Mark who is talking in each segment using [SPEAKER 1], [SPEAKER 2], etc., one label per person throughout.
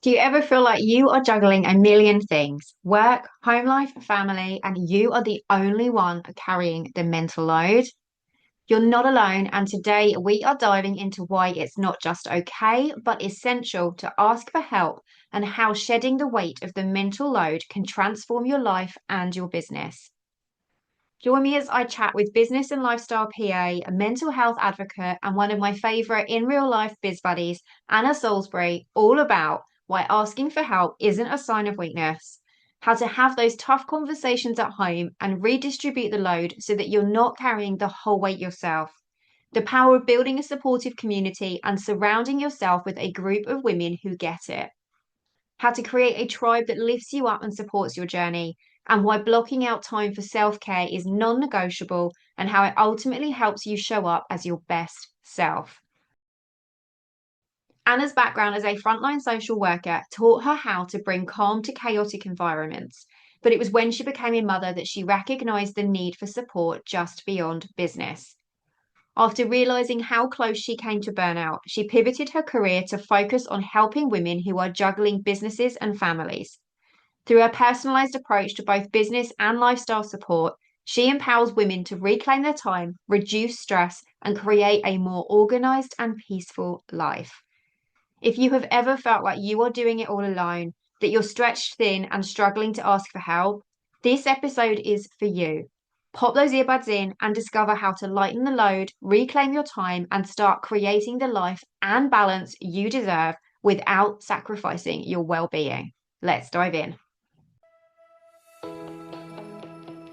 [SPEAKER 1] Do you ever feel like you are juggling a million things, work, home life, family, and you are the only one carrying the mental load? You're not alone, and today we are diving into why it's not just okay, but essential to ask for help and how shedding the weight of the mental load can transform your life and your business. Join me as I chat with business and lifestyle PA, a mental health advocate, and one of my favorite in real life biz buddies, Anna Salisbury, all about why asking for help isn't a sign of weakness, how to have those tough conversations at home and redistribute the load so that you're not carrying the whole weight yourself, the power of building a supportive community and surrounding yourself with a group of women who get it, how to create a tribe that lifts you up and supports your journey, and why blocking out time for self care is non negotiable, and how it ultimately helps you show up as your best self. Anna's background as a frontline social worker taught her how to bring calm to chaotic environments, but it was when she became a mother that she recognized the need for support just beyond business. After realizing how close she came to burnout, she pivoted her career to focus on helping women who are juggling businesses and families. Through her personalized approach to both business and lifestyle support, she empowers women to reclaim their time, reduce stress, and create a more organized and peaceful life. If you have ever felt like you are doing it all alone, that you're stretched thin and struggling to ask for help, this episode is for you. Pop those earbuds in and discover how to lighten the load, reclaim your time, and start creating the life and balance you deserve without sacrificing your well being. Let's dive in.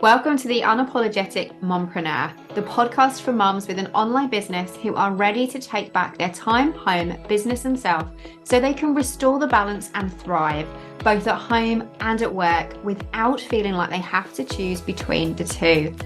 [SPEAKER 1] Welcome to the Unapologetic Mompreneur, the podcast for mums with an online business who are ready to take back their time, home, business, and self so they can restore the balance and thrive, both at home and at work, without feeling like they have to choose between the two.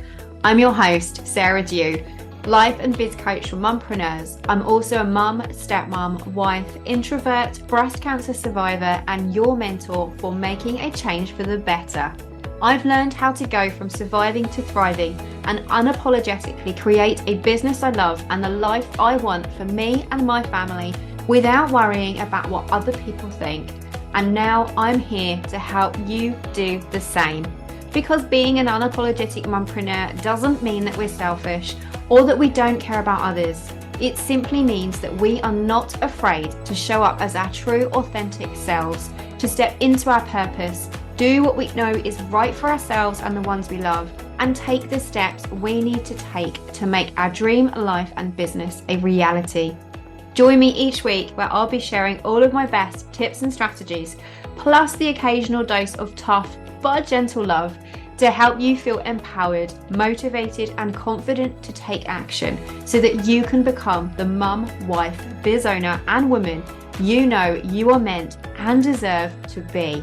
[SPEAKER 1] I'm your host, Sarah Dew, life and biz coach for mompreneurs. I'm also a mum, stepmom, wife, introvert, breast cancer survivor, and your mentor for making a change for the better. I've learned how to go from surviving to thriving and unapologetically create a business I love and the life I want for me and my family without worrying about what other people think. And now I'm here to help you do the same. Because being an unapologetic mompreneur doesn't mean that we're selfish or that we don't care about others. It simply means that we are not afraid to show up as our true, authentic selves, to step into our purpose, do what we know is right for ourselves and the ones we love, and take the steps we need to take to make our dream life and business a reality. Join me each week where I'll be sharing all of my best tips and strategies, plus the occasional dose of tough but gentle love to help you feel empowered, motivated, and confident to take action so that you can become the mum, wife, biz owner, and woman you know you are meant and deserve to be.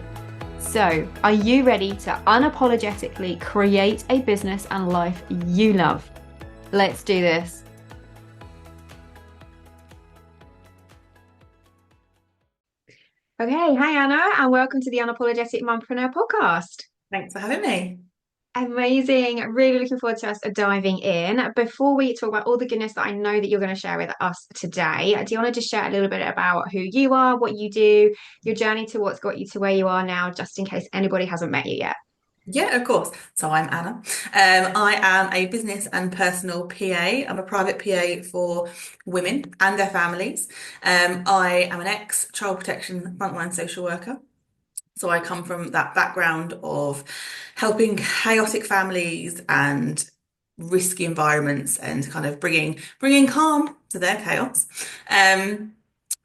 [SPEAKER 1] So, are you ready to unapologetically create a business and life you love? Let's do this. Okay, hi Anna, and welcome to the Unapologetic Mompreneur podcast.
[SPEAKER 2] Thanks for having me.
[SPEAKER 1] Amazing. Really looking forward to us diving in. Before we talk about all the goodness that I know that you're going to share with us today, do you want to just share a little bit about who you are, what you do, your journey to what's got you to where you are now, just in case anybody hasn't met you yet?
[SPEAKER 2] Yeah, of course. So I'm Anna. I am a business and personal PA. I'm a private PA for women and their families. I am an ex-child protection frontline social worker. So I come from that background of helping chaotic families and risky environments and kind of bringing calm to their chaos. And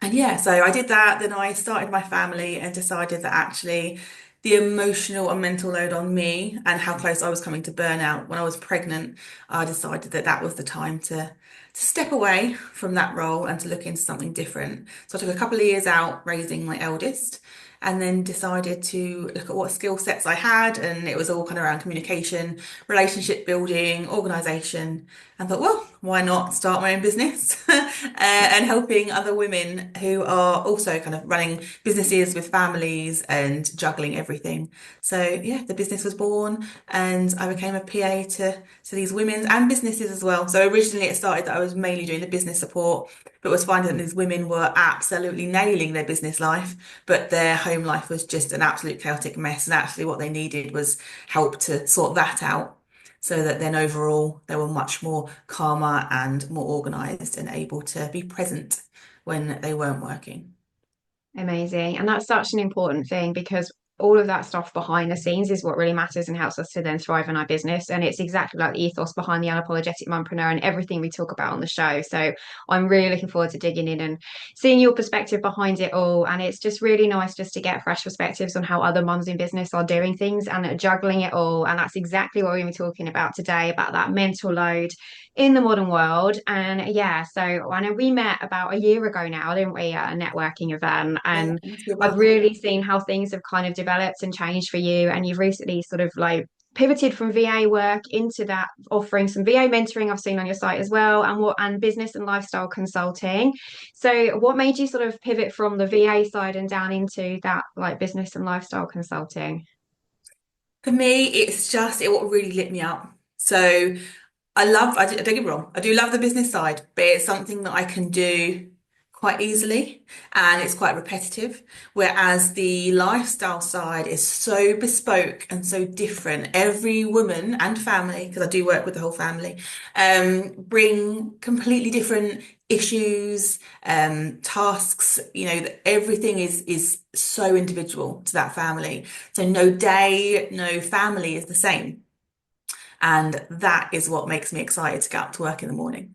[SPEAKER 2] yeah, so I did that. Then I started my family and decided that actually the emotional and mental load on me and how close I was coming to burnout when I was pregnant, I decided that that was the time to step away from that role and to look into something different. So I took a couple of years out raising my eldest and then decided to look at what skill sets I had. And it was all kind of around communication, relationship building, organization. and thought, well, why not start my own business and helping other women who are also kind of running businesses with families and juggling everything. So yeah, the business was born, and I became a PA to these women and businesses as well. So originally it started that I was mainly doing the business support, but was finding that these women were absolutely nailing their business life, but their home life was just an absolute chaotic mess. And actually what they needed was help to sort that out, so that then overall they were much more calmer and more organized and able to be present when they weren't working.
[SPEAKER 1] Amazing. And that's such an important thing because all of that stuff behind the scenes is what really matters and helps us to then thrive in our business. And it's exactly like the ethos behind the Unapologetic Mompreneur and everything we talk about on the show. So I'm really looking forward to digging in and seeing your perspective behind it all. And it's just really nice just to get fresh perspectives on how other mums in business are doing things and juggling it all. And that's exactly what we're going to be talking about today, about that mental load in the modern world. And yeah, so I know we met about a year ago now, didn't we, at a networking event?
[SPEAKER 2] Yeah,
[SPEAKER 1] And
[SPEAKER 2] it must be
[SPEAKER 1] I've
[SPEAKER 2] about that.
[SPEAKER 1] really seen how things have kind of developed and changed for you. And you've recently sort of like pivoted from VA work into that, offering some VA mentoring I've seen on your site as well, and business and lifestyle consulting. So what made you sort of pivot from the VA side and down into that like business and lifestyle consulting?
[SPEAKER 2] For me, it's just it what really lit me up. So don't get me wrong, I do love the business side, but it's something that I can do quite easily and it's quite repetitive. Whereas the lifestyle side is so bespoke and so different. Every woman and family, because I do work with the whole family, bring completely different issues, tasks, everything is so individual to that family. So no day, no family is the same. And that is what makes me excited to get up to work in the morning.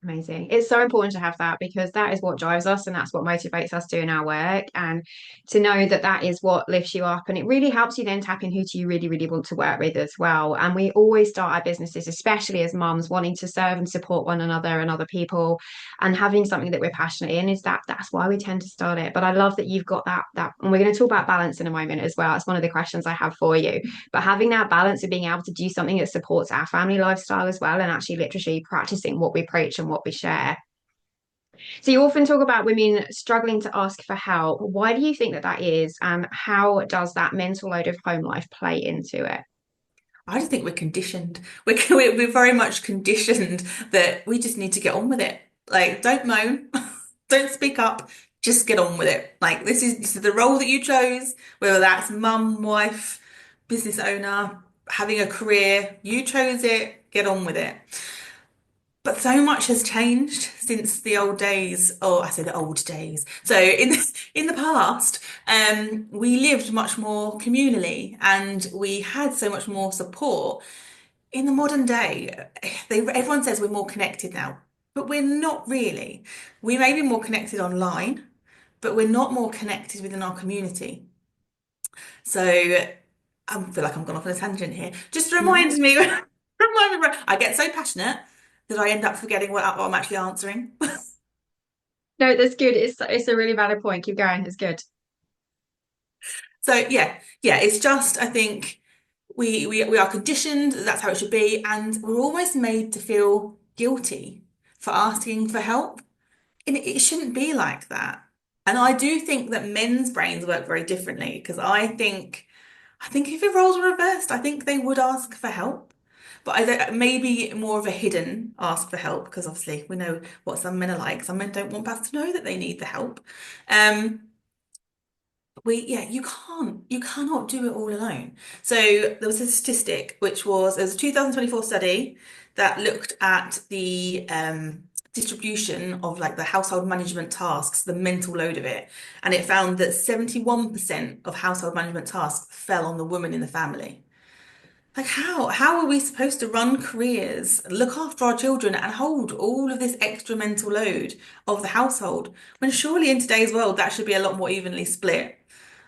[SPEAKER 1] Amazing. It's so important to have that because that is what drives us and that's what motivates us doing our work. And to know that that is what lifts you up. And it really helps you then tap in who do you really, really want to work with as well. And we always start our businesses, especially as mums, wanting to serve and support one another and other people. And having something that we're passionate in is that's why we tend to start it. But I love that you've got that. And we're going to talk about balance in a moment as well. It's one of the questions I have for you. But having that balance of being able to do something that supports our family lifestyle as well and actually literally practicing what we preach and what we share. So you often talk about women struggling to ask for help. Why do you think that that is, and how does that mental load of home life play into it?
[SPEAKER 2] I just think we're conditioned. We're very much conditioned that we just need to get on with it. Like, don't moan, don't speak up, just get on with it. Like, this is the role that you chose, whether that's mum, wife, business owner, having a career, you chose it, get on with it. But so much has changed since the old days. Oh, I say the old days. So in the past, we lived much more communally and we had so much more support. In the modern day, everyone says we're more connected now, but we're not really. We may be more connected online, but we're not more connected within our community. So I feel like I'm gone off on a tangent here. Just reminds me, I get so passionate that I end up forgetting what I'm actually answering.
[SPEAKER 1] No, that's good. It's a really valid point. Keep going. It's good.
[SPEAKER 2] So yeah, it's just I think we are conditioned, that's how it should be, and we're almost made to feel guilty for asking for help. And it shouldn't be like that. And I do think that men's brains work very differently because I think if the roles were reversed, I think they would ask for help. But I don't, maybe more of a hidden ask for help because obviously we know what some men are like. Some men don't want us to know that they need the help. Um, you cannot do it all alone. So there was a statistic there was a 2024 study that looked at the distribution of like the household management tasks, the mental load of it, and it found that 71% of household management tasks fell on the woman in the family. Like how are we supposed to run careers, look after our children, and hold all of this extra mental load of the household when surely in today's world that should be a lot more evenly split?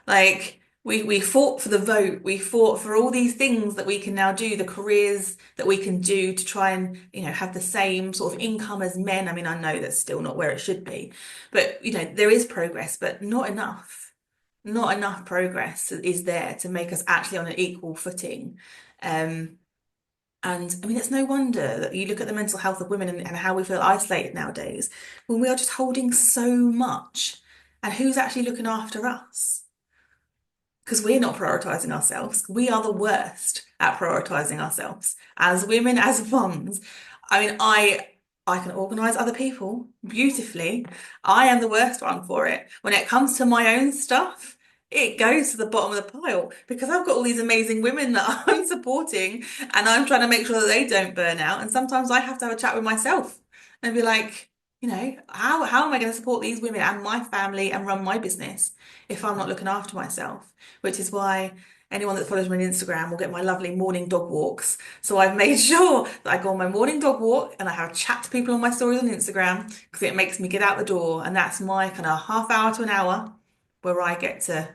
[SPEAKER 2] Like we fought for the vote, we fought for all these things that we can now do, the careers that we can do to try and, have the same sort of income as men. I mean, I know that's still not where it should be, but there is progress, but not enough. Not enough progress is there to make us actually on an equal footing. Um, And I mean, it's no wonder that you look at the mental health of women and how we feel isolated nowadays when we are just holding so much. And who's actually looking after us? Because we're not prioritizing ourselves. We are the worst at prioritizing ourselves as women, as mums. I mean, I can organize other people beautifully. I am the worst one for it. When it comes to my own stuff, it goes to the bottom of the pile because I've got all these amazing women that I'm supporting and I'm trying to make sure that they don't burn out. And sometimes I have to have a chat with myself and be like, how am I going to support these women and my family and run my business if I'm not looking after myself? Which is why anyone that follows me on Instagram will get my lovely morning dog walks. So I've made sure that I go on my morning dog walk and I have a chat to people on my stories on Instagram because it makes me get out the door. And that's my kind of half hour to an hour where I get to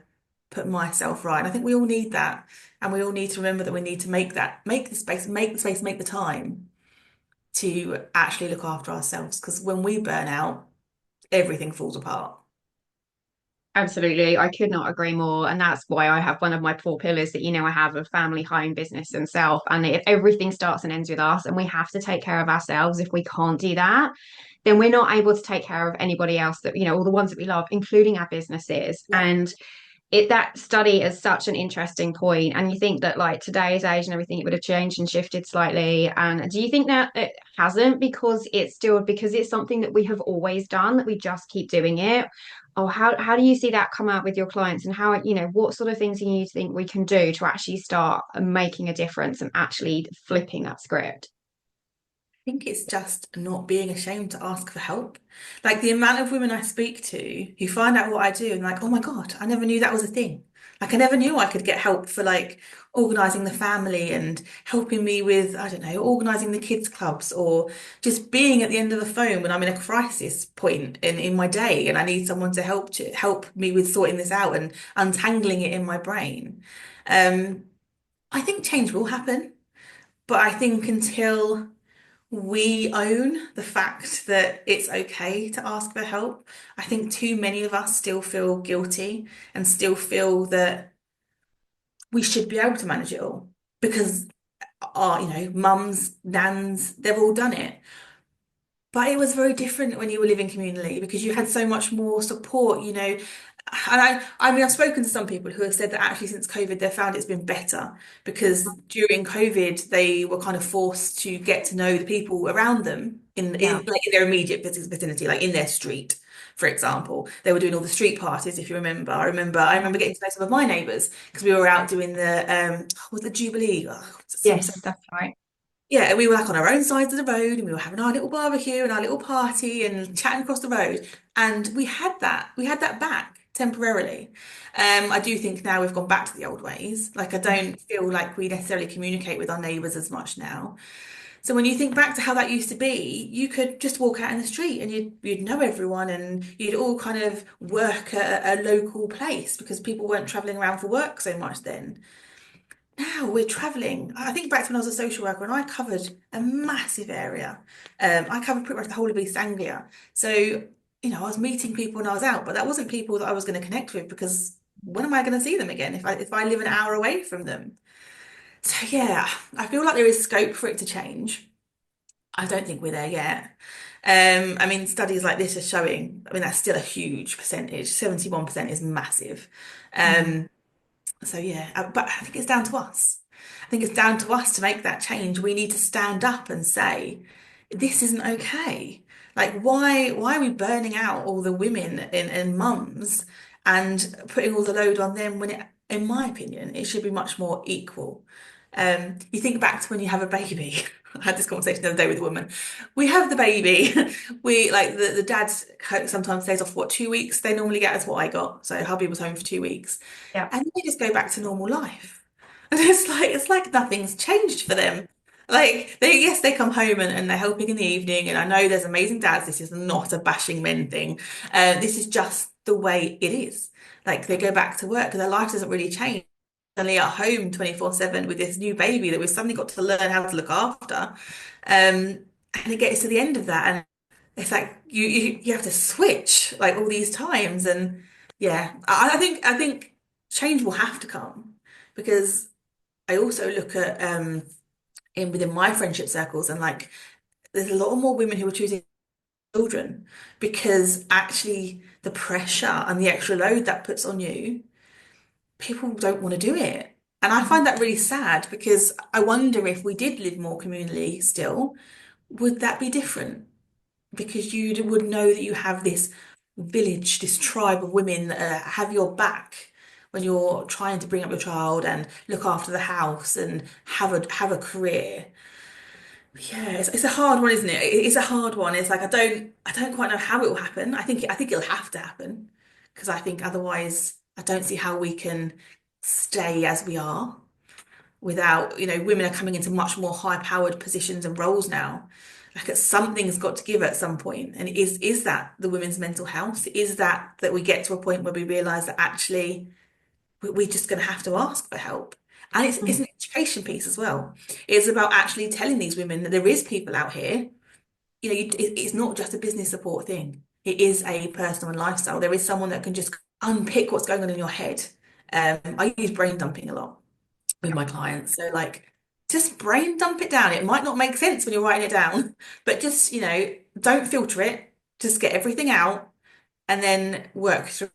[SPEAKER 2] put myself right. And I think we all need that. And we all need to remember that we need to make the space, make the time to actually look after ourselves. Because when we burn out, everything falls apart.
[SPEAKER 1] Absolutely. I could not agree more. And that's why I have one of my 4 pillars that, I have a family, home, business, and self. And if everything starts and ends with us, and we have to take care of ourselves, if we can't do that, then we're not able to take care of anybody else that, all the ones that we love, including our businesses.
[SPEAKER 2] Yeah.
[SPEAKER 1] And that study is such an interesting point. And you think that like today's age and everything, it would have changed and shifted slightly. And do you think that it hasn't because it's something that we have always done, that we just keep doing it? Or how do you see that come out with your clients, and how, what sort of things do you think we can do to actually start making a difference and actually flipping that script?
[SPEAKER 2] Think it's just not being ashamed to ask for help. Like the amount of women I speak to who find out what I do and like, oh my God, I never knew that was a thing. Like I never knew I could get help for like organizing the family and helping me with, I don't know, organizing the kids' clubs or just being at the end of the phone when I'm in a crisis point in my day and I need someone to help me with sorting this out and untangling it in my brain. Um, I think change will happen, but I think until we own the fact that it's okay to ask for help. I think too many of us still feel guilty and still feel that we should be able to manage it all because our, mums, nans, they've all done it. But it was very different when you were living communally because you had so much more support. And I mean, I've spoken to some people who have said that actually since COVID, they've found it's been better because during COVID, they were kind of forced to get to know the people around them
[SPEAKER 1] Yeah.
[SPEAKER 2] in their immediate vicinity, like in their street, for example. They were doing all the street parties, if you remember. I remember getting to know some of my neighbours because we were out doing was the Jubilee? Oh,
[SPEAKER 1] Yes, that's right.
[SPEAKER 2] yeah, we were like on our own sides of the road and we were having our little barbecue and our little party and chatting across the road. And we had that back temporarily. I do think now we've gone back to the old ways. Like I don't feel like we necessarily communicate with our neighbours as much now. So when you think back to how that used to be, you could just walk out in the street and you'd know everyone and you'd all kind of work at a local place because people weren't travelling around for work so much then. Now we're traveling. I think back to when I was a social worker and I covered a massive area. I covered pretty much the whole of East Anglia. So, I was meeting people when I was out, but that wasn't people that I was going to connect with because when am I going to see them again if I live an hour away from them? So yeah, I feel like there is scope for it to change. I don't think we're there yet. I mean, studies like this are showing, I mean, that's still a huge percentage. 71% is massive.
[SPEAKER 1] Mm.
[SPEAKER 2] So yeah, but I think it's down to us. I think it's down to us to make that change. We need to stand up and say, this isn't okay. Like, why are we burning out all the women and mums and putting all the load on them when in my opinion, it should be much more equal. You think back to when you have a baby. I had this conversation the other day with a woman. We have the baby. We like the dad sometimes stays off what 2 weeks. They normally get us what I got. So hubby was home for 2 weeks.
[SPEAKER 1] Yeah.
[SPEAKER 2] And they just go back to normal life. And it's like nothing's changed for them. Like they come home and they're helping in the evening. And I know there's amazing dads. This is not a bashing men thing. This is just the way it is. Like they go back to work because their life doesn't really change. Suddenly at home 24/7 with this new baby that we've suddenly got to learn how to look after. And it gets to the end of that and it's like you have to switch like all these times. And yeah, I think change will have to come because I also look at in within my friendship circles, and like there's a lot more women who are choosing children because actually the pressure and the extra load that puts on you, people don't want to do it. And I
[SPEAKER 1] Mhm.
[SPEAKER 2] find that really sad because I wonder if we did live more communally still, would that be different? Because you would know that you have this village, this tribe of women that have your back when you're trying to bring up your child and look after the house and have a career. Yeah, it's a hard one, isn't it? It's a hard one. It's like I don't quite know how it will happen. I think it'll have to happen because I think otherwise I don't see how we can stay as we are without, women are coming into much more high-powered positions and roles now. Like something's got to give at some point. And is that the women's mental health? Is that we get to a point where we realize that actually we're just going to have to ask for help? And it's
[SPEAKER 1] Mhm.
[SPEAKER 2] an education piece as well. It's about actually telling these women that there is people out here. It's not just a business support thing. It is a personal and lifestyle. There is someone that can just unpick what's going on in your head. I use brain dumping a lot with my clients. So like just brain dump it down. It might not make sense when you're writing it down, but just, don't filter it. Just get everything out and then work through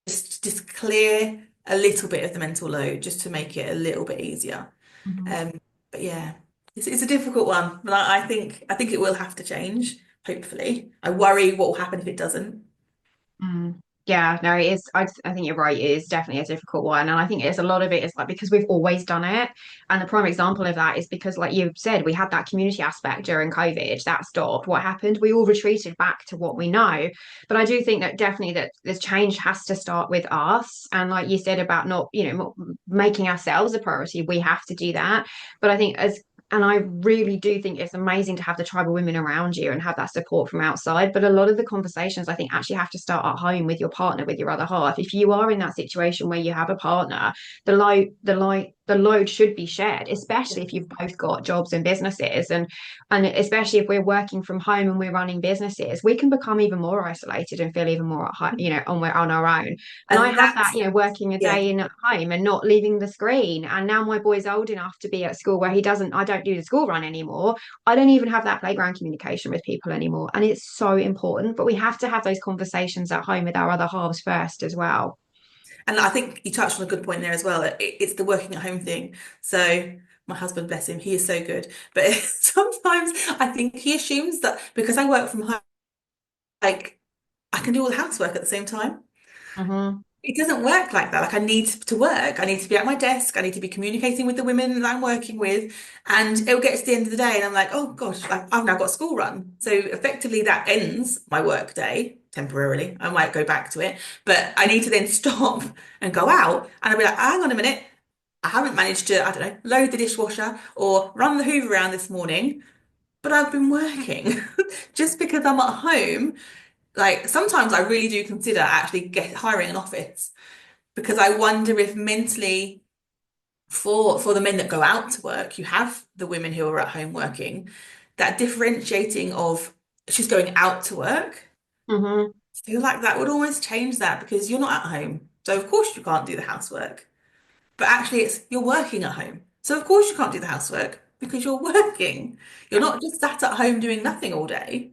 [SPEAKER 2] just clear a little bit of the mental load just to make it a little bit easier.
[SPEAKER 1] Mhm.
[SPEAKER 2] Um, but yeah, it's a difficult one, but I think it will have to change, hopefully. I worry what will happen if it doesn't.
[SPEAKER 1] Mm. Yeah, no, it is. I think you're right. It is definitely a difficult one. And I think it's a lot of it is like because we've always done it. And the prime example of that is because, like you said, we had that community aspect during COVID that stopped. What happened? We all retreated back to what we know. But I do think that definitely that this change has to start with us. And like you said about not, making ourselves a priority, we have to do that. But I think and I really do think it's amazing to have the tribe of women around you and have that support from outside. But a lot of the conversations I think actually have to start at home with your partner, with your other half. If you are in that situation where you have a partner, the load should be shared, especially if you've both got jobs and businesses, and especially if we're working from home and we're running businesses, we can become even more isolated and feel even more at home, we're on our own. And I
[SPEAKER 2] And
[SPEAKER 1] have that,
[SPEAKER 2] that's,
[SPEAKER 1] working a
[SPEAKER 2] yeah.
[SPEAKER 1] day in at home and not leaving the screen. And now my boy's old enough to be at school where I don't do the school run anymore. I don't even have that playground communication with people anymore. And it's so important. But we have to have those conversations at home with our other halves first as well.
[SPEAKER 2] And I think you touched on a good point there as well. It's the working at home thing. So my husband, bless him, he is so good. But sometimes I think he assumes that because I work from home, like I can do all the housework at the same time.
[SPEAKER 1] Hmm.
[SPEAKER 2] It doesn't work like that. Like I need to work. I need to be at my desk. I need to be communicating with the women that I'm working with. And it'll get to the end of the day and I'm like, oh gosh, like I've now got school run. So effectively that ends my work day temporarily. I might go back to it, but I need to then stop and go out and I'll be like, hang on a minute. I haven't managed to, I don't know, load the dishwasher or run the Hoover around this morning, but I've been working just because I'm at home. Like sometimes I really do consider actually hiring an office because I wonder if mentally for the men that go out to work, you have the women who are at home working, that differentiating of she's going out to work.
[SPEAKER 1] Hmm.
[SPEAKER 2] I feel like that would almost change that because you're not at home. So of course you can't do the housework. But actually it's you're working at home. So of course you can't do the housework because you're working. You're
[SPEAKER 1] Yeah.
[SPEAKER 2] not just sat at home doing nothing all day.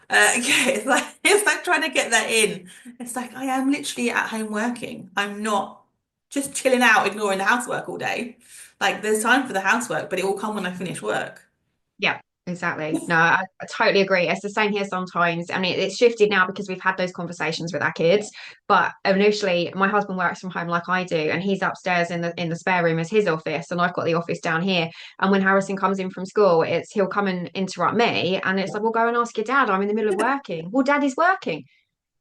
[SPEAKER 2] Yeah, it's like trying to get that in. It's like I am literally at home working. I'm not just chilling out, ignoring the housework all day. Like there's time for the housework, but it will come when I finish work.
[SPEAKER 1] Yeah, exactly. No, I totally agree. It's the same here sometimes. I mean, it's shifted now because we've had those conversations with our kids. But initially, my husband works from home like I do, and he's upstairs in the spare room as his office, and I've got the office down here. And when Harrison comes in from school, he'll come and interrupt me, and it's like, well, go and ask your dad. I'm in the middle of working. Well, daddy's working.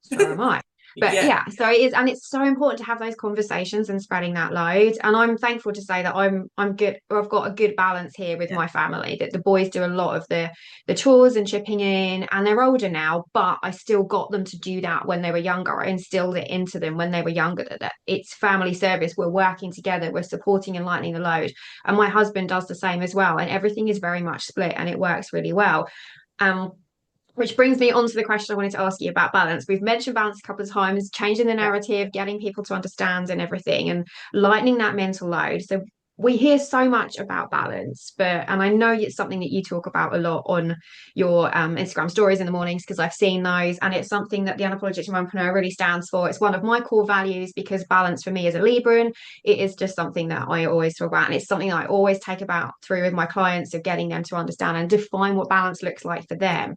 [SPEAKER 1] So am I. But
[SPEAKER 2] Yeah,
[SPEAKER 1] yeah, so it is, and it's so important to have those conversations and spreading that load. And I'm thankful to say that I'm good. I've got a good balance here with
[SPEAKER 2] yeah,
[SPEAKER 1] my family. That the boys do a lot of the chores and chipping in, and they're older now. But I still got them to do that when they were younger. I instilled it into them when they were younger that it's family service. We're working together. We're supporting and lightening the load. And my husband does the same as well. And everything is very much split, and it works really well. Um, which brings me on to the question I wanted to ask you about balance. We've mentioned balance a couple of times, changing the
[SPEAKER 2] yeah.
[SPEAKER 1] narrative, getting people to understand and everything, and lightening that mental load. So, we hear so much about balance, and I know it's something that you talk about a lot on your Instagram stories in the mornings because I've seen those, and it's something that the Unapologetic Mompreneur really stands for. It's one of my core values because balance for me as a Libran, it is just something that I always talk about, and it's something that I always take about through with my clients of getting them to understand and define what balance looks like for them.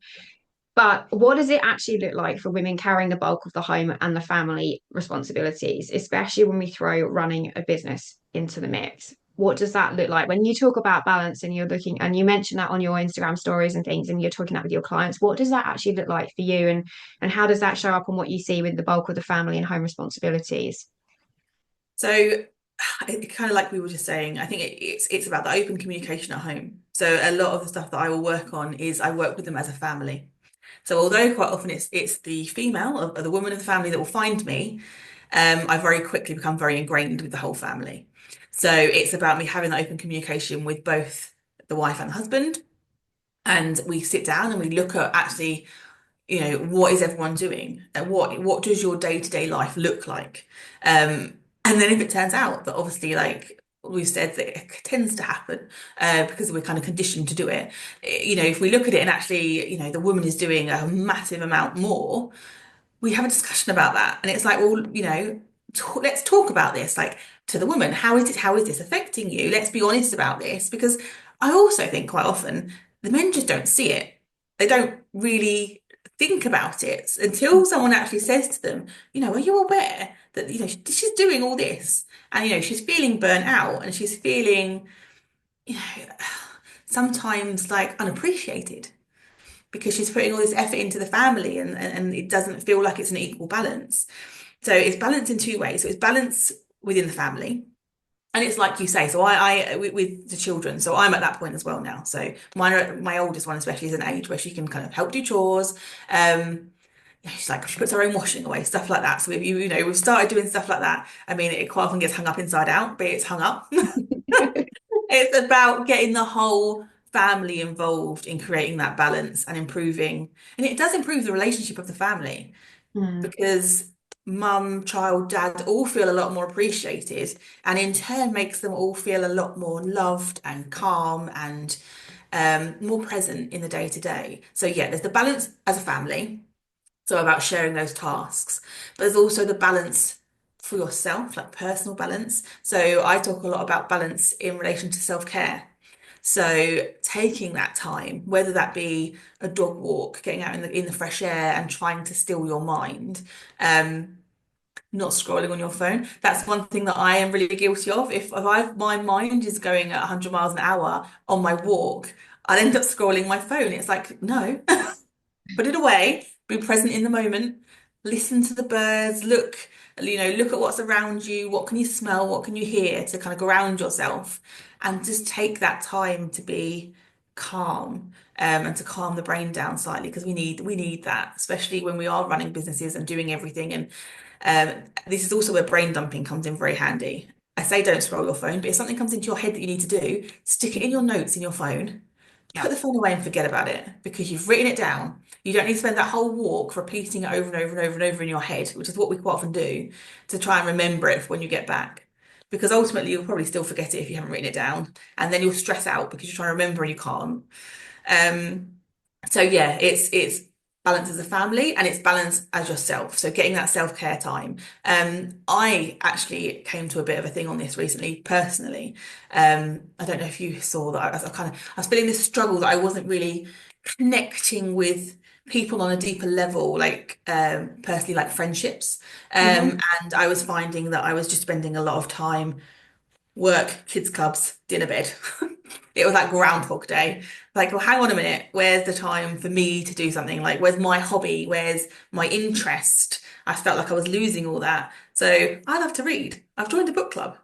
[SPEAKER 1] But what does it actually look like for women carrying the bulk of the home and the family responsibilities, especially when we throw running a business into the mix? What does that look like when you talk about balance and you're looking and you mention that on your Instagram stories and things and you're talking that with your clients? What does that actually look like for you, and how does that show up on what you see with the bulk of the family and home responsibilities?
[SPEAKER 2] So kind of like we were just saying, I think it's about the open communication at home. So a lot of the stuff that I will work on is I work with them as a family. So although quite often it's the female or the woman of the family that will find me, I very quickly become very ingrained with the whole family. So it's about me having that open communication with both the wife and the husband, and we sit down and we look at actually, what is everyone doing, and what does your day-to-day life look like? And then if it turns out that obviously, like we've said, that it tends to happen because we're kind of conditioned to do it. If we look at it and actually, the woman is doing a massive amount more, we have a discussion about that. And it's like, well, let's talk about this. Like, to the woman, how is this affecting you? Let's be honest about this, because I also think quite often the men just don't see it. They don't really think about it until someone actually says to them, are you aware that, she's doing all this, and, she's feeling burnt out, and she's feeling, you know, sometimes like unappreciated because she's putting all this effort into the family, and it doesn't feel like it's an equal balance. So it's balance in two ways. So it's balance within the family. And it's like you say, so with the children, so I'm at that point as well now. So my oldest one especially is an age where she can kind of help do chores. She's like, she puts her own washing away, stuff like that. So we've started doing stuff like that. I mean, it quite often gets hung up inside out, but it's hung up. It's about getting the whole family involved in creating that balance and improving. And it does improve the relationship of the family
[SPEAKER 1] Mm.
[SPEAKER 2] because mum, child, dad all feel a lot more appreciated, and in turn makes them all feel a lot more loved and calm and more present in the day to day. So yeah, there's the balance as a family. So about sharing those tasks, but there's also the balance for yourself, like personal balance. So I talk a lot about balance in relation to self-care. So taking that time, whether that be a dog walk, getting out in the fresh air and trying to still your mind, not scrolling on your phone. That's one thing that I am really guilty of. If my mind is going at 100 miles an hour on my walk, I'll end up scrolling my phone. It's like, no, put it away, be present in the moment, listen to the birds, look at what's around you, what can you smell, what can you hear to kind of ground yourself, and just take that time to be calm, and to calm the brain down slightly, because we need that, especially when we are running businesses and doing everything. And this is also where brain dumping comes in very handy. I say don't scroll your phone, but if something comes into your head that you need to do, stick it in your notes in your phone.
[SPEAKER 1] Yeah.
[SPEAKER 2] Put the phone away and forget about it because you've written it down. You don't need to spend that whole walk repeating it over and over and over and over in your head, which is what we quite often do, to try and remember it for when you get back. Because ultimately you'll probably still forget it if you haven't written it down. And then you'll stress out because you're trying to remember and you can't. Um, so yeah, it's balance as a family and it's balance as yourself. So getting that self-care time. I actually came to a bit of a thing on this recently, personally. I don't know if you saw that. I was feeling this struggle that I wasn't really connecting with people on a deeper level, like personally, like friendships.
[SPEAKER 1] Hmm.
[SPEAKER 2] And I was finding that I was just spending a lot of time work, kids' clubs, dinner, bed. It was like Groundhog Day. Like, well, hang on a minute. Where's the time for me to do something? Like, where's my hobby? Where's my interest? I felt like I was losing all that. So I love to read. I've joined a book club.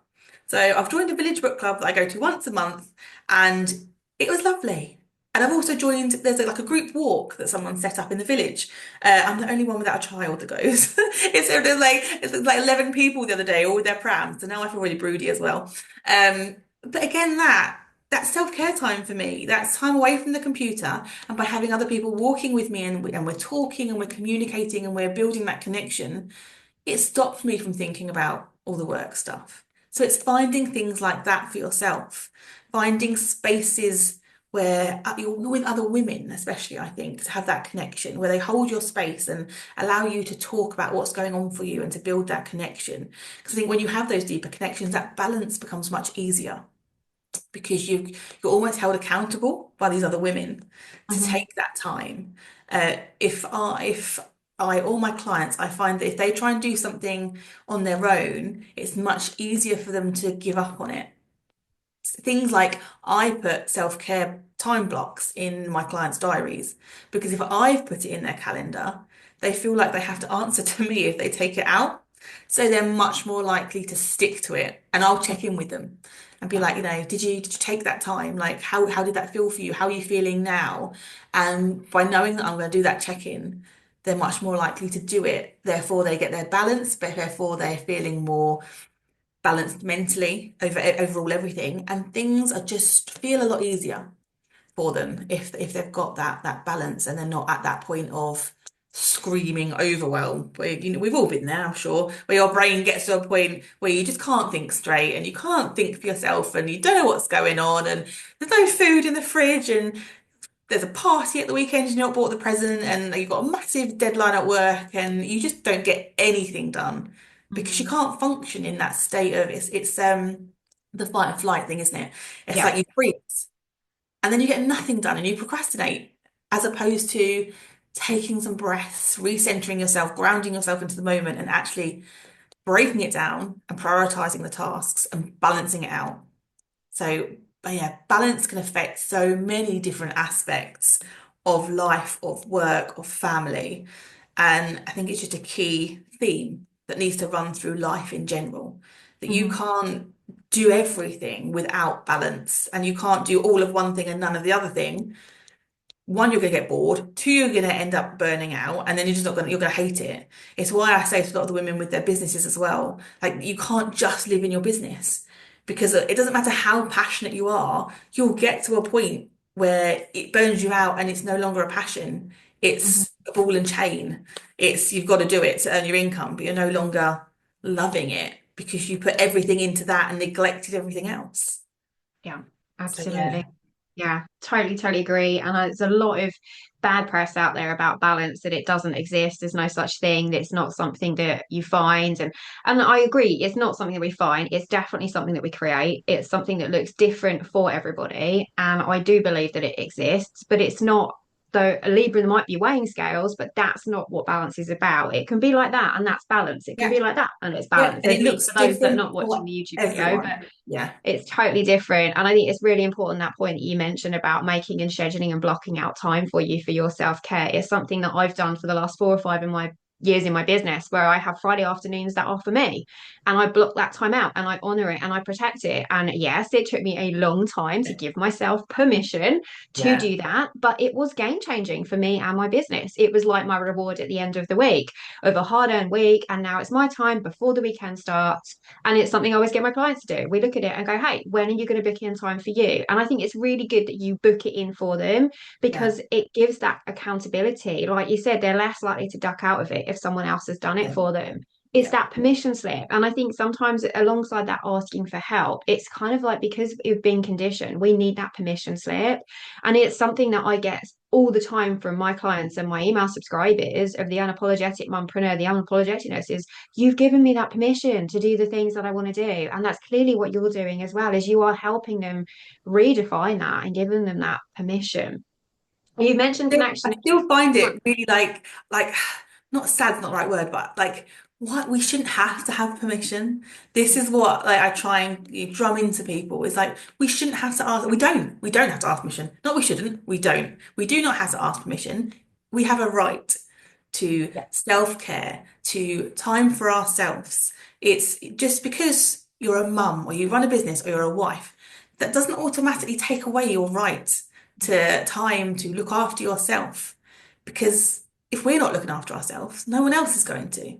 [SPEAKER 2] So I've joined a village book club that I go to once a month, and it was lovely. And I've also joined, there's like a group walk that someone set up in the village. I'm the only one without a child that goes. It's like 11 people the other day, all with their prams. So now I feel really broody as well. But again, that's self-care time for me. That's time away from the computer. And by having other people walking with me, and we're talking and we're communicating and we're building that connection, it stops me from thinking about all the work stuff. So it's finding things like that for yourself, finding spaces where you're with other women, especially, I think, to have that connection where they hold your space and allow you to talk about what's going on for you and to build that connection. Because I think when you have those deeper connections, that balance becomes much easier because you're almost held accountable by these other women to
[SPEAKER 1] Mhm.
[SPEAKER 2] take that time. If I or my clients, I find that if they try and do something on their own, it's much easier for them to give up on it. Things like I put self-care time blocks in my clients' diaries because if I've put it in their calendar, they feel like they have to answer to me if they take it out. So they're much more likely to stick to it. And I'll check in with them and be
[SPEAKER 1] Yeah.
[SPEAKER 2] like, did you take that time? Like how did that feel for you? How are you feeling now? And by knowing that I'm going to do that check-in, they're much more likely to do it. Therefore, they get their balance, but therefore they're feeling more balanced mentally overall everything, and things are just feel a lot easier for them if they've got that balance and they're not at that point of screaming overwhelm. We've all been there, I'm sure, where your brain gets to a point where you just can't think straight and you can't think for yourself and you don't know what's going on and there's no food in the fridge and there's a party at the weekend and you've not bought the present and you've got a massive deadline at work and you just don't get anything done because you
[SPEAKER 1] Mhm.
[SPEAKER 2] can't function in that state of it's the fight and flight thing, isn't it? It's
[SPEAKER 1] Yeah.
[SPEAKER 2] like you freeze and then you get nothing done and you procrastinate as opposed to taking some breaths, recentering yourself, grounding yourself into the moment and actually breaking it down and prioritizing the tasks and balancing it out. So, but yeah, balance can affect so many different aspects of life, of work, of family. And I think it's just a key theme that needs to run through life in general, that you
[SPEAKER 1] Mhm.
[SPEAKER 2] can't do everything without balance, and you can't do all of one thing and none of the other thing. One, you're going to get bored. Two, you're going to end up burning out, and then you're just not going to, you're going to hate it. It's why I say to a lot of the women with their businesses as well, like you can't just live in your business because it doesn't matter how passionate you are, you'll get to a point where it burns you out and it's no longer a passion.
[SPEAKER 1] Mhm.
[SPEAKER 2] It's a ball and chain. It's you've got to do it to earn your income, but you're no longer loving it because you put everything into that and neglected everything else.
[SPEAKER 1] Yeah,
[SPEAKER 2] So yeah,
[SPEAKER 1] absolutely. Yeah, totally agree. And there's a lot of bad press out there about balance, that it doesn't exist. There's no such thing. That it's not something that you find. And I agree, it's not something that we find. It's definitely something that we create. It's something that looks different for everybody. And I do believe that it exists, but it's not. So a Libra might be weighing scales, but that's not what balance is about. It can be like that, and that's balance. It can be
[SPEAKER 2] yeah,
[SPEAKER 1] like that, and it's
[SPEAKER 2] yeah,
[SPEAKER 1] balance.
[SPEAKER 2] and it
[SPEAKER 1] Maybe
[SPEAKER 2] looks
[SPEAKER 1] for those that are
[SPEAKER 2] different
[SPEAKER 1] not watching
[SPEAKER 2] for
[SPEAKER 1] the YouTube video, but
[SPEAKER 2] everyone. Yeah,
[SPEAKER 1] it's totally different. And I think it's really important, that point that you mentioned about making and scheduling and blocking out time for you for your self-care is something that I've done for the last 4 or 5 in my years in my business, where I have Friday afternoons that are for me, and I block that time out and I honor it and I protect it. And yes, it took me a long time to give myself permission to
[SPEAKER 2] yeah,
[SPEAKER 1] do that, but it was game changing for me and my business. It was like my reward at the end of the week, of a hard-earned week, and now it's my time before the weekend starts. And it's something I always get my clients to do. We look at it and go, hey, when are you going to book in time for you? And I think it's really good that you book it in for them,
[SPEAKER 2] yeah,
[SPEAKER 1] because it gives that accountability. Like you said, they're less likely to duck out of it if someone else has done it
[SPEAKER 2] yeah,
[SPEAKER 1] for them. It's
[SPEAKER 2] yeah,
[SPEAKER 1] that permission slip. And I think sometimes alongside that asking for help, it's kind of like, because we've been conditioned, we need that permission slip. And it's something that I get all the time from my clients and my email subscribers of the Unapologetic Mompreneur. The unapologeticness is, you've given me that permission to do the things that I want to do. And that's clearly what you're doing as well, is you are helping them redefine that and giving them that permission. You mentioned
[SPEAKER 2] I
[SPEAKER 1] connection.
[SPEAKER 2] still find it really like not sad's not the right word, but like what we shouldn't have to have permission. This is what like I try and drum into people. It's like we shouldn't have to ask. We don't have to ask permission. Not we shouldn't. We don't. We do not have to ask permission. We have a right to
[SPEAKER 1] Yeah.
[SPEAKER 2] self-care, to time for ourselves. It's just because you're a mum or you run a business or you're a wife, that doesn't automatically take away your right to time to look after yourself. Because if we're not looking after ourselves, no one else is going to.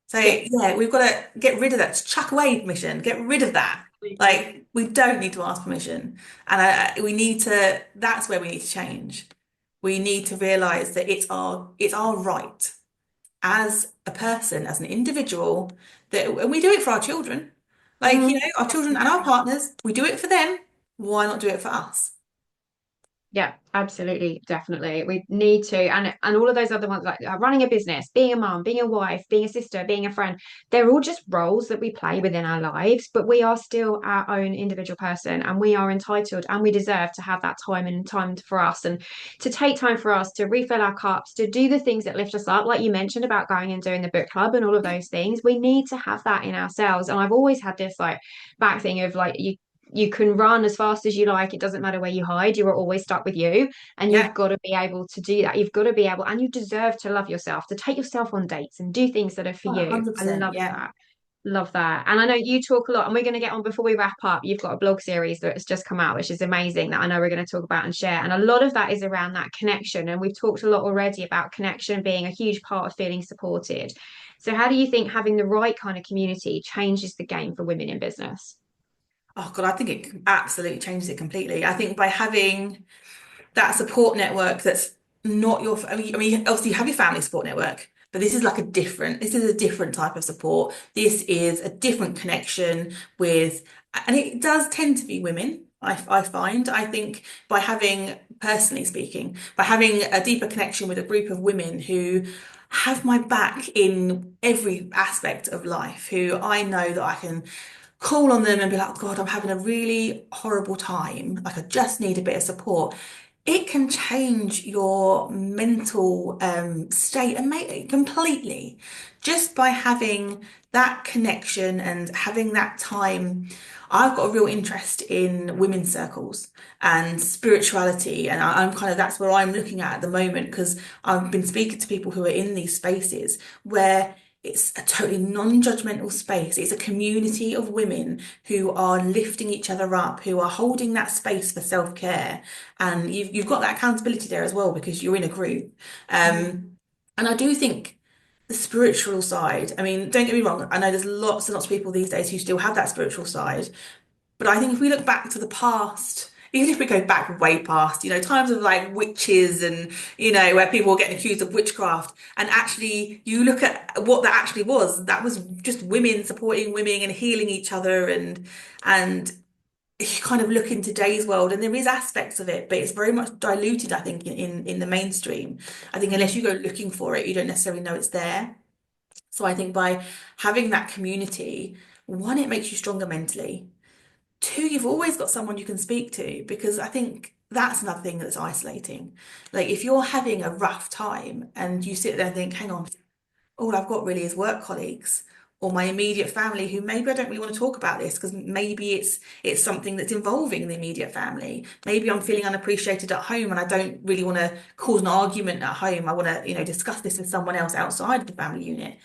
[SPEAKER 2] So
[SPEAKER 1] Yeah.
[SPEAKER 2] yeah, we've got to get rid of that. Just chuck away permission. Get rid of that. Like we don't need to ask permission, and we need to. That's where we need to change. We need to realize that it's our right as a person, as an individual, that and we do it for our children. Like, our children and our partners, we do it for them. Why not do it for us?
[SPEAKER 1] Yeah, absolutely, definitely. We need to, and all of those other ones like running a business, being a mom, being a wife, being a sister, being a friend, they're all just roles that we play within our lives, but we are still our own individual person and we are entitled and we deserve to have that time and time for us and to take time for us to refill our cups, to do the things that lift us up, like you mentioned about going and doing the book club and all of those things. We need to have that in ourselves. And I've always had this like back thing of like you can run as fast as you like. It doesn't matter where you hide. You are always stuck with you. And you've
[SPEAKER 2] Yeah,
[SPEAKER 1] got to be able to do that. You've got to be able, and you deserve to love yourself, to take yourself on dates and do things that are for you. I
[SPEAKER 2] 100%.
[SPEAKER 1] love
[SPEAKER 2] Yeah.
[SPEAKER 1] that. Love that. And I know you talk a lot, and we're going to get on before we wrap up. You've got a blog series that's just come out, which is amazing that I know we're going to talk about and share. And a lot of that is around that connection. And we've talked a lot already about connection being a huge part of feeling supported. So, how do you think having the right kind of community changes the game for women in business?
[SPEAKER 2] Oh God, I think it absolutely changes it completely. I think by having that support network that's not your, I mean, obviously you have your family support network, but this is a different type of support. This is a different connection with, and it does tend to be women. I find, I think by having, personally speaking, by having a deeper connection with a group of women who have my back in every aspect of life, who I know that I can call on them and be like, God, I'm having a really horrible time. Like, I just need a bit of support. It can change your mental state and make it completely just by having that connection and having that time. I've got a real interest in women's circles and spirituality, and I'm kind of that's where I'm looking at the moment because I've been speaking to people who are in these spaces where it's a totally non-judgmental space. It's a community of women who are lifting each other up, who are holding that space for self-care. And you've got that accountability there as well because you're in a group. And I do think the spiritual side, I mean, don't get me wrong, I know there's lots and lots of people these days who still have that spiritual side. But I think if we look back to the past, even if we go back way past, times of like witches and, where people were getting accused of witchcraft, and actually you look at what that was just women supporting women and healing each other and you kind of look in today's world and there is aspects of it, but it's very much diluted, I think, in the mainstream. I think unless you go looking for it, you don't necessarily know it's there. So I think by having that community, one, it makes you stronger mentally. Two, you've always got someone you can speak to because I think that's another thing that's isolating. Like if you're having a rough time and you sit there and think, hang on, all I've got really is work colleagues or my immediate family who maybe I don't really want to talk about this because maybe it's something that's involving the immediate family. Maybe I'm feeling unappreciated at home and I don't really want to cause an argument at home. I want to, discuss this with someone else outside of the family unit.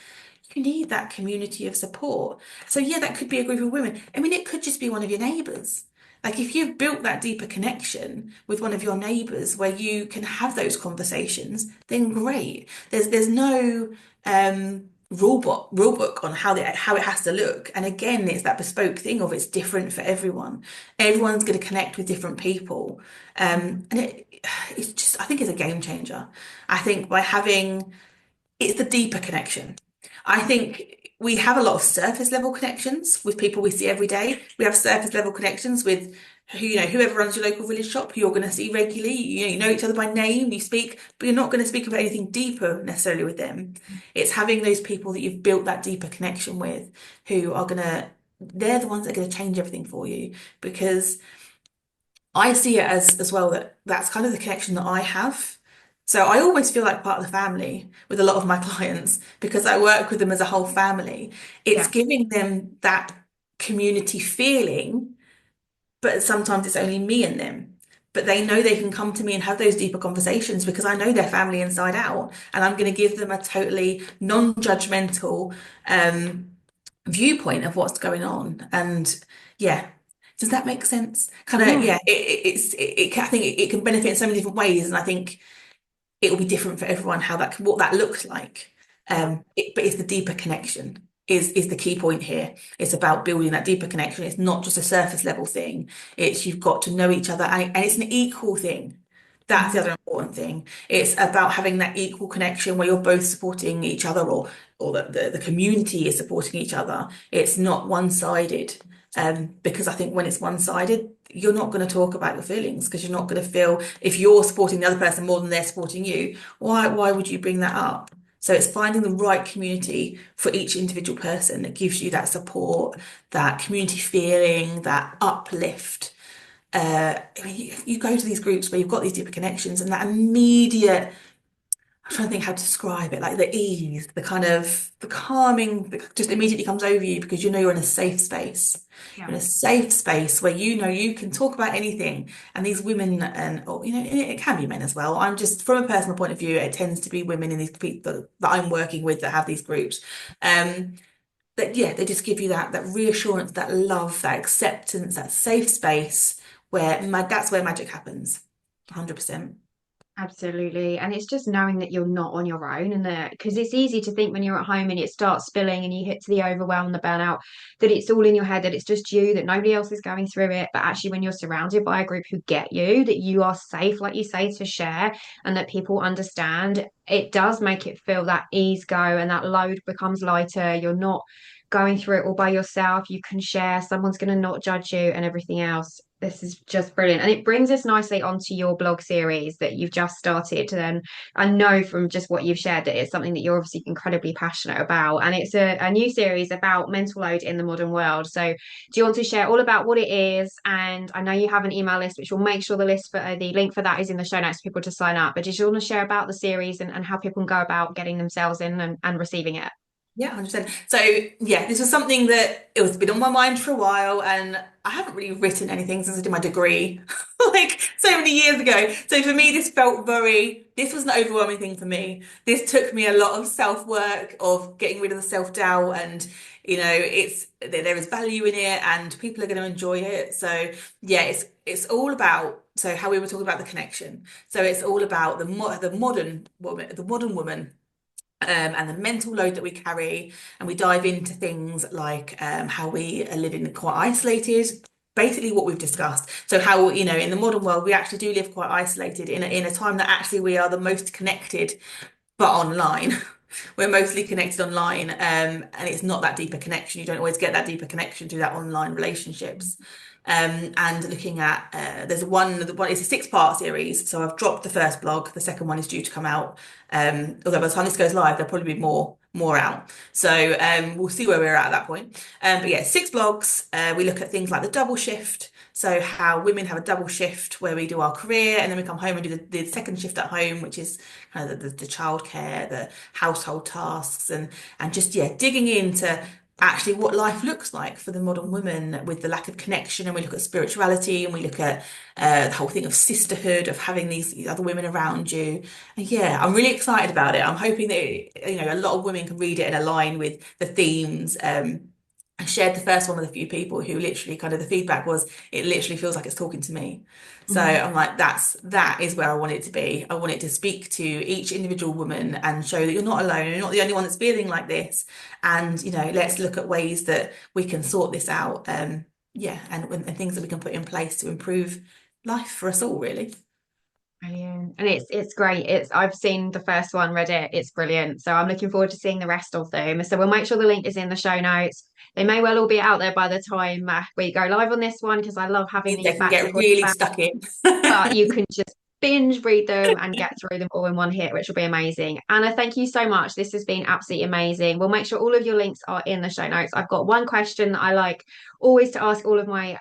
[SPEAKER 2] You need that community of support. So yeah, that could be a group of women. I mean, it could just be one of your neighbours. Like if you've built that deeper connection with one of your neighbours where you can have those conversations, then great. There's no rule book on how it has to look. And again, it's that bespoke thing of it's different for everyone. Everyone's going to connect with different people. And it's just I think it's a game changer. I think by having it's the deeper connection. I think we have a lot of surface level connections with people we see every day. We have surface level connections with whoever runs your local village shop, who you're going to see regularly. You know each other by name, you speak, but you're not going to speak about anything deeper necessarily with them. It's having those people that you've built that deeper connection with, who are they're the ones that are going to change everything for you because I see it as well that that's kind of the connection that I have. So I always feel like part of the family with a lot of my clients because I work with them as a whole family. It's
[SPEAKER 1] Yeah.
[SPEAKER 2] giving them that community feeling, but sometimes it's only me and them. But they know they can come to me and have those deeper conversations because I know their family inside out, and I'm going to give them a totally non-judgmental viewpoint of what's going on. And yeah, does that make sense? Kind of,
[SPEAKER 1] Yeah.
[SPEAKER 2] yeah, I think it can benefit in so many different ways. And I think it will be different for everyone what that looks like.
[SPEAKER 1] Yeah.
[SPEAKER 2] But it's the deeper connection is the key point here. It's about building that deeper connection. It's not just a surface level thing. It's you've got to know each other and it's an equal thing. That's the
[SPEAKER 1] Mhm.
[SPEAKER 2] other important thing. It's about having that equal connection where you're both supporting each other or the community is supporting each other. It's not one-sided. Because I think when it's one-sided, you're not going to talk about your feelings because you're not going to feel if you're supporting the other person more than they're supporting you, why would you bring that up? So it's finding the right community for each individual person that gives you that support, that community feeling, that uplift. I mean, you go to these groups where you've got these deeper connections and that immediate, I'm trying to think how to describe it, like the ease, the kind of the calming that just immediately comes over you because you know you're in a safe space.
[SPEAKER 1] Yeah.
[SPEAKER 2] You're in a safe space where you know you can talk about anything. And these women or it can be men as well. I'm just from a personal point of view, it tends to be women in these people that I'm working with that have these groups. Um, that yeah, they just give you that reassurance, that love, that acceptance, that safe space where that's where magic happens. 100%.
[SPEAKER 1] Absolutely. And it's just knowing that you're not on your own and that because it's easy to think when you're at home and it starts spilling and you hit to the overwhelm, the burnout, that it's all in your head, that it's just you, that nobody else is going through it. But actually, when you're surrounded by a group who get you, that you are safe, like you say, to share and that people understand, it does make it feel that ease go and that load becomes lighter. You're not going through it all by yourself. You can share, someone's going to not judge you and everything else. This is just brilliant. And it brings us nicely onto your blog series that you've just started. And I know from just what you've shared that it's something that you're obviously incredibly passionate about. And it's a new series about mental load in the modern world. So do you want to share all about what it is? And I know you have an email list, which will make sure the link for that is in the show notes for people to sign up. But did you want to share about the series and how people can go about getting themselves in and receiving it?
[SPEAKER 2] Yeah, 100%. So yeah, this was something that it was been on my mind for a while, and I haven't really written anything since I did my degree, like so many years ago. So for me, this was an overwhelming thing for me. This took me a lot of self-work, of getting rid of the self-doubt, and there is value in it, and people are going to enjoy it. So yeah, it's all about how we were talking about the connection. So it's all about the modern woman and the mental load that we carry. And we dive into things like how we are living quite isolated. Basically, what we've discussed. So, how, in the modern world, we actually do live quite isolated in a time that actually we are the most connected, but online. We're mostly connected online, and it's not that deeper connection. You don't always get that deeper connection through that online relationships. And looking at it's a six-part series. So I've dropped the first blog. The second one is due to come out. Although by the time this goes live, there'll probably be more out. So we'll see where we're at that point. But yeah, six blogs. We look at things like the double shift. So how women have a double shift where we do our career and then we come home and do the second shift at home, which is kind of the childcare, the household tasks, and just digging into actually what life looks like for the modern woman with the lack of connection. And we look at spirituality and we look at the whole thing of sisterhood, of having these other women around you. And yeah, I'm really excited about it. I'm hoping that a lot of women can read it and align with the themes. I shared the first one with a few people who literally kind of the feedback was it literally feels like it's talking to me. So I'm like, that is where I want it to be. I want it to speak to each individual woman and show that you're not alone. You're not the only one that's feeling like this. And, let's look at ways that we can sort this out. And things that we can put in place to improve life for us all, really.
[SPEAKER 1] Brilliant. And it's great. I've seen the first one, read it. It's brilliant. So I'm looking forward to seeing the rest of them. So we'll make sure the link is in the show notes. They may well all be out there by the time we go live on this one because I love having
[SPEAKER 2] They
[SPEAKER 1] these
[SPEAKER 2] can
[SPEAKER 1] back
[SPEAKER 2] get
[SPEAKER 1] recordings
[SPEAKER 2] really
[SPEAKER 1] back.
[SPEAKER 2] stuck in.
[SPEAKER 1] But you can just binge read them and get through them all in one hit, which will be amazing. Anna, thank you so much. This has been absolutely amazing. We'll make sure all of your links are in the show notes. I've got one question that I like always to ask all of my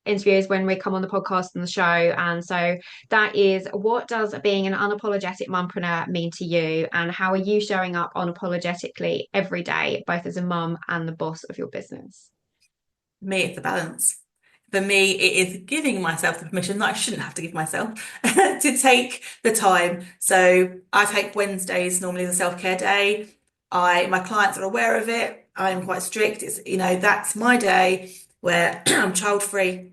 [SPEAKER 1] interviews when we come on the podcast and the show. And so that is, what does being an unapologetic mompreneur mean to you? And how are you showing up unapologetically every day, both as a mum and the boss of your business?
[SPEAKER 2] For me, it's a balance. For me, it is giving myself the permission that I shouldn't have to give myself to take the time. So I take Wednesdays normally as a self-care day. My clients are aware of it. I am quite strict. That's my day where I'm child free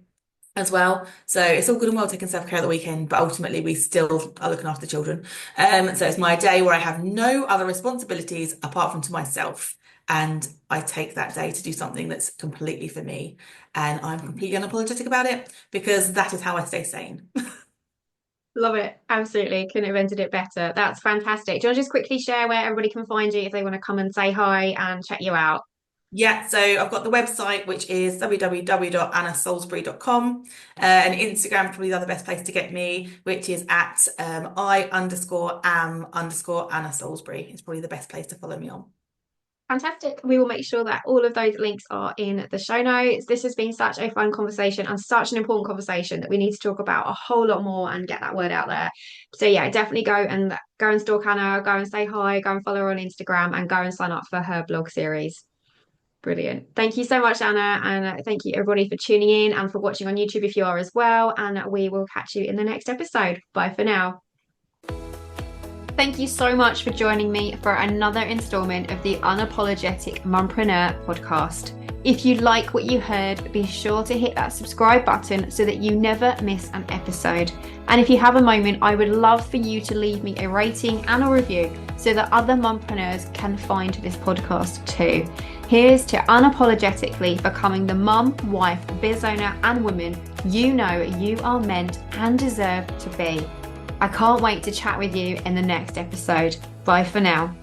[SPEAKER 2] as well. So it's all good and well taking self-care at the weekend, but ultimately we still are looking after the children. So it's my day where I have no other responsibilities apart from to myself. And I take that day to do something that's completely for me. And I'm completely unapologetic about it because that is how I stay sane.
[SPEAKER 1] Love it. Absolutely. Couldn't have ended it better. That's fantastic. Do you want to just quickly share where everybody can find you if they want to come and say hi and check you out?
[SPEAKER 2] Yeah, so I've got the website, which is www.annasalisbury.com, and Instagram probably the other best place to get me, which is at I_am_Anna Salisbury. It's probably the best place to follow me on.
[SPEAKER 1] Fantastic. We will make sure that all of those links are in the show notes. This has been such a fun conversation and such an important conversation that we need to talk about a whole lot more and get that word out there. So yeah, definitely go and stalk Anna, go and say hi, go and follow her on Instagram, and go and sign up for her blog series. Brilliant. Thank you so much, Anna. And thank you, everybody, for tuning in and for watching on YouTube if you are as well. And we will catch you in the next episode. Bye for now. Thank you so much for joining me for another installment of the Unapologetic Mompreneur podcast. If you like what you heard, be sure to hit that subscribe button so that you never miss an episode. And if you have a moment, I would love for you to leave me a rating and a review so that other mompreneurs can find this podcast too. Here's to unapologetically becoming the mum, wife, biz owner, and woman you know you are meant and deserve to be. I can't wait to chat with you in the next episode. Bye for now.